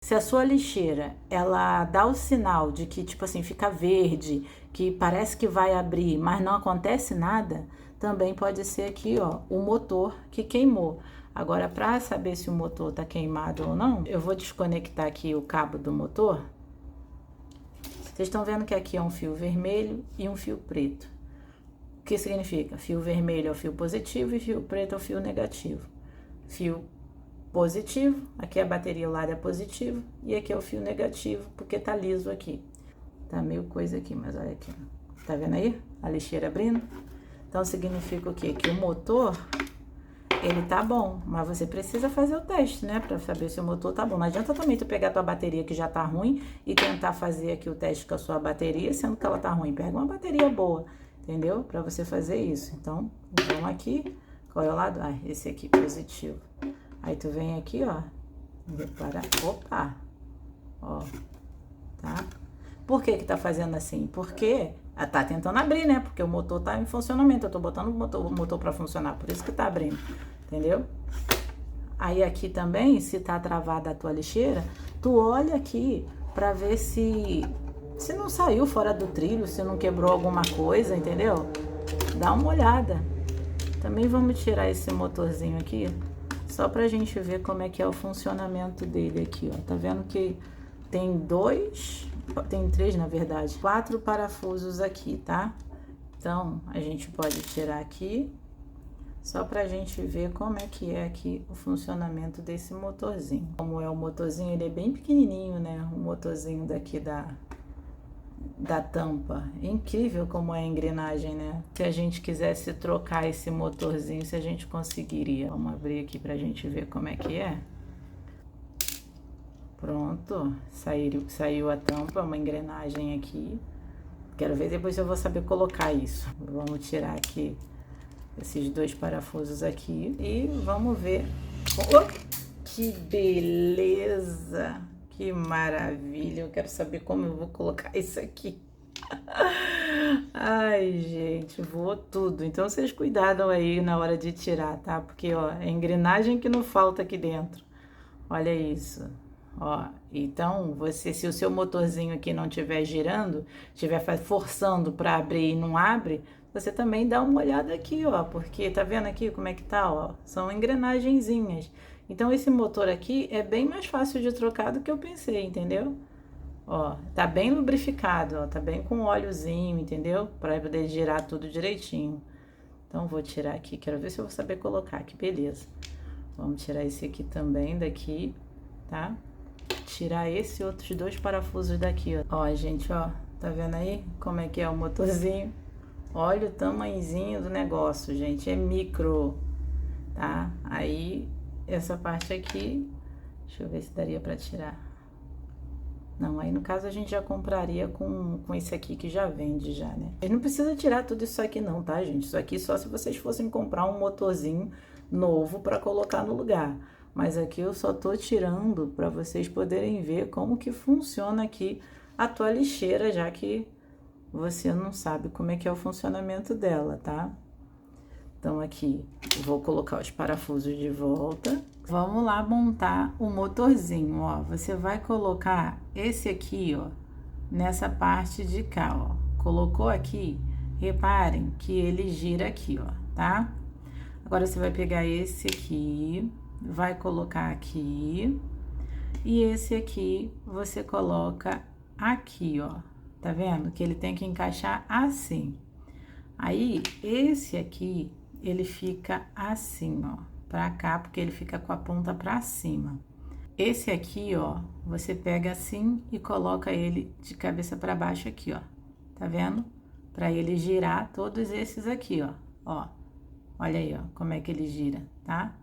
Se a sua lixeira, ela dá o sinal de que, tipo assim, fica verde, que parece que vai abrir, mas não acontece nada, também pode ser aqui, ó, o motor que queimou. Agora, para saber se o motor tá queimado ou não, eu vou desconectar aqui o cabo do motor. Vocês estão vendo que aqui é um fio vermelho e um fio preto. O que significa? Fio vermelho é o fio positivo e fio preto é o fio negativo. Fio positivo, aqui a bateria, o lado é positivo, e aqui é o fio negativo, porque tá liso aqui. Tá meio coisa aqui, mas olha aqui. Tá vendo aí? A lixeira abrindo. Então, significa o quê? Que o motor, ele tá bom, mas você precisa fazer o teste, né? Pra saber se o motor tá bom. Não adianta também tu pegar tua bateria que já tá ruim e tentar fazer aqui o teste com a sua bateria, sendo que ela tá ruim. Pega uma bateria boa, entendeu? Pra você fazer isso. Então, vamos aqui. Qual é o lado? Ah, esse aqui, positivo. Aí tu vem aqui, ó, para, opa, ó, tá? Por que que tá fazendo assim? Porque tá tentando abrir, né? Porque o motor tá em funcionamento, eu tô botando o motor pra funcionar, por isso que tá abrindo, entendeu? Aí aqui também, se tá travada a tua lixeira, tu olha aqui pra ver se não saiu fora do trilho, se não quebrou alguma coisa, entendeu? Dá uma olhada. Também vamos tirar esse motorzinho aqui, só pra gente ver como é que é o funcionamento dele aqui, ó. Tá vendo que tem três, na verdade, 4 parafusos aqui, tá? Então, a gente pode tirar aqui, só pra gente ver como é que é aqui o funcionamento desse motorzinho. Como é o motorzinho, ele é bem pequenininho, né? O motorzinho daqui da tampa. É incrível como é a engrenagem, né? Se a gente quisesse trocar esse motorzinho, se a gente conseguiria. Vamos abrir aqui pra gente ver como é que é. Pronto, saiu a tampa, uma engrenagem aqui. Quero ver depois se eu vou saber colocar isso. Vamos tirar aqui esses 2 parafusos aqui e vamos ver. Oh, que beleza! Que maravilha! Eu quero saber como eu vou colocar isso aqui. Ai, gente, voou tudo. Então vocês cuidado aí na hora de tirar, tá? Porque, ó, é engrenagem que não falta aqui dentro. Olha isso. Ó, então, se o seu motorzinho aqui não estiver girando, estiver forçando para abrir e não abre, você também dá uma olhada aqui, ó, porque tá vendo aqui como é que tá, ó? São engrenagenzinhas. Então, esse motor aqui é bem mais fácil de trocar do que eu pensei, entendeu? Ó, tá bem lubrificado, ó, tá bem com óleozinho, entendeu? Para poder girar tudo direitinho. Então, vou tirar aqui, quero ver se eu vou saber colocar, que beleza. Vamos tirar esse aqui também daqui, tá? Tirar esse outros 2 parafusos daqui, ó. Ó, gente, ó, tá vendo aí como é que é o motorzinho? Olha o tamanhozinho do negócio, gente, é micro, tá? Aí, essa parte aqui, deixa eu ver se daria pra tirar. Não, aí no caso a gente já compraria com esse aqui que já vende já, né? Mas não precisa tirar tudo isso aqui não, tá, gente? Isso aqui só se vocês fossem comprar um motorzinho novo para colocar no lugar. Mas aqui eu só tô tirando para vocês poderem ver como que funciona aqui a tua lixeira, já que você não sabe como é que é o funcionamento dela, tá? Então aqui, vou colocar os parafusos de volta. Vamos lá montar o motorzinho, ó. Você vai colocar esse aqui, ó, nessa parte de cá, ó. Colocou aqui, reparem que ele gira aqui, ó, tá? Agora você vai pegar esse aqui, vai colocar aqui, e esse aqui você coloca aqui, ó. Tá vendo? Que ele tem que encaixar assim. Aí, esse aqui, ele fica assim, ó, pra cá, porque ele fica com a ponta pra cima. Esse aqui, ó, você pega assim e coloca ele de cabeça pra baixo aqui, ó. Tá vendo? Pra ele girar todos esses aqui, ó. Olha aí, ó, como é que ele gira, tá?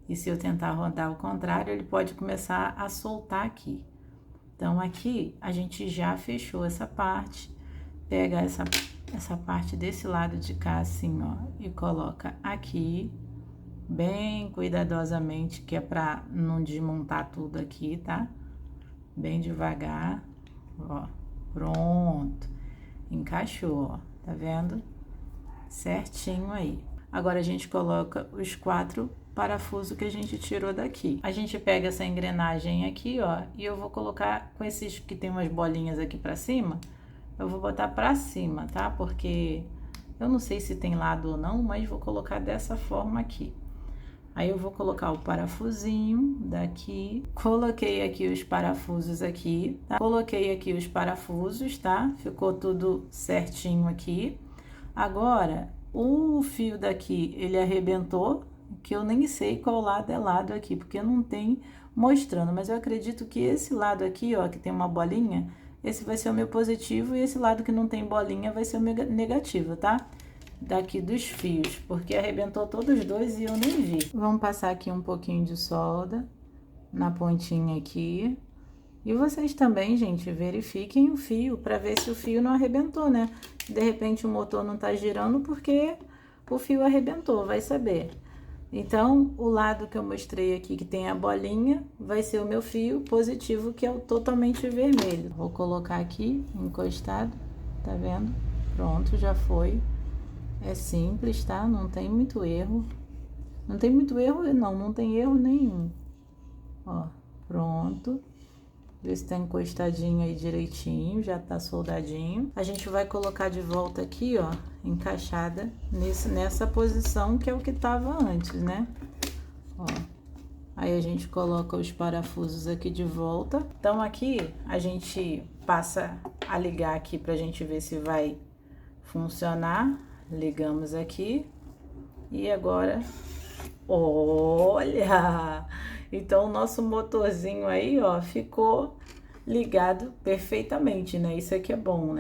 E se eu tentar rodar ao contrário, ele pode começar a soltar aqui. Então, aqui, a gente já fechou essa parte. Pega essa parte desse lado de cá, assim, ó, e coloca aqui, bem cuidadosamente, que é pra não desmontar tudo aqui, tá? Bem devagar, ó, pronto. Encaixou, ó, tá vendo? Certinho aí. Agora, a gente coloca os 4 parafuso que a gente tirou daqui. A gente pega essa engrenagem aqui, ó, e eu vou colocar com esses que tem umas bolinhas aqui pra cima, eu vou botar pra cima, tá? Porque eu não sei se tem lado ou não, mas vou colocar dessa forma aqui. Aí eu vou colocar o parafusinho daqui, coloquei aqui os parafusos aqui, tá? Coloquei aqui os parafusos, tá? Ficou tudo certinho aqui. Agora, o fio daqui, ele arrebentou, que eu nem sei qual lado é lado aqui, porque não tem mostrando, mas eu acredito que esse lado aqui, ó, que tem uma bolinha, esse vai ser o meu positivo e esse lado que não tem bolinha vai ser o meu negativo, tá? Daqui dos fios, porque arrebentou todos os dois e eu nem vi. Vamos passar aqui um pouquinho de solda na pontinha aqui. E vocês também, gente, verifiquem o fio para ver se o fio não arrebentou, né? De repente o motor não tá girando porque o fio arrebentou, vai saber. Então, o lado que eu mostrei aqui, que tem a bolinha, vai ser o meu fio positivo, que é o totalmente vermelho. Vou colocar aqui, encostado, tá vendo? Pronto, já foi. É simples, tá? Não tem muito erro. Não tem muito erro, não. Não tem erro nenhum. Ó, pronto. Vê se tá encostadinho aí direitinho, já tá soldadinho. A gente vai colocar de volta aqui, ó, encaixada nessa posição que é o que tava antes, né? Ó. Aí a gente coloca os parafusos aqui de volta. Então aqui a gente passa a ligar aqui pra gente ver se vai funcionar. Ligamos aqui. E agora, olha! Então, o nosso motorzinho aí, ó, ficou ligado perfeitamente, né? Isso aqui é bom, né?